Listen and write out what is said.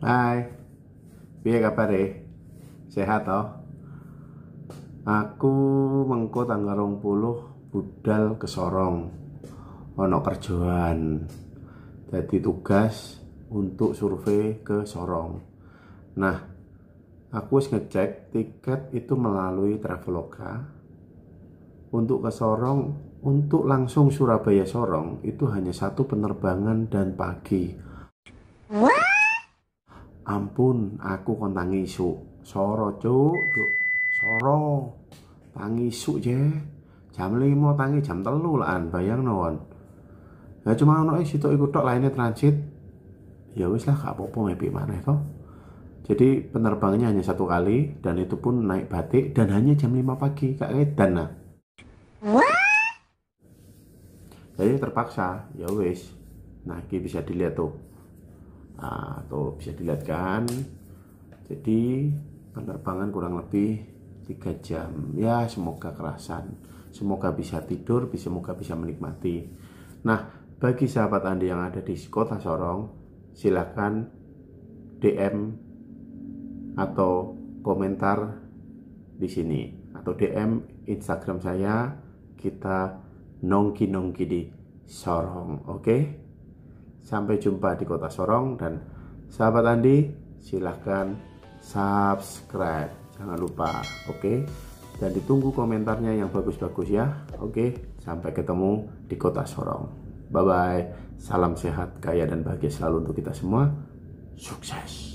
Hai, piye kabare? Sehat toh? Aku mengko tanggal 20 budal ke Sorong. Ono kerjaan. Jadi tugas untuk survei ke Sorong. Nah, aku wis ngecek tiket itu melalui Traveloka. Untuk ke Sorong, untuk langsung Surabaya Sorong itu hanya satu penerbangan dan pagi. Ampun, aku kon tangi isuk. Soro, cuk. Soro. Tangi isuk je. Jam 5 tangi jam 3 laan, bayang non. Ya cuma ono situ iku tok lainnya transit. Ya wis lah gak apa-apa ngepik maneh toh. Jadi penerbangannya hanya satu kali dan itu pun naik batik dan hanya jam 5 pagi, Kak Edan nah. Jadi terpaksa, ya wis. Nah, ini bisa dilihat tuh. Nah, tuh bisa dilihat kan. Jadi penerbangan kurang lebih 3 jam. Ya semoga kerasan. Semoga bisa tidur, semoga bisa menikmati. Nah, bagi sahabat Anda yang ada di kota Sorong, silakan DM atau komentar di sini atau DM Instagram saya, kita nongki-nongki di Sorong. Oke? Sampai jumpa di kota Sorong dan sahabat Andi silahkan subscribe, jangan lupa. Oke? Dan ditunggu komentarnya yang bagus-bagus ya. Oke? Sampai ketemu di kota Sorong. Bye bye. Salam sehat, kaya dan bahagia selalu untuk kita semua. Sukses.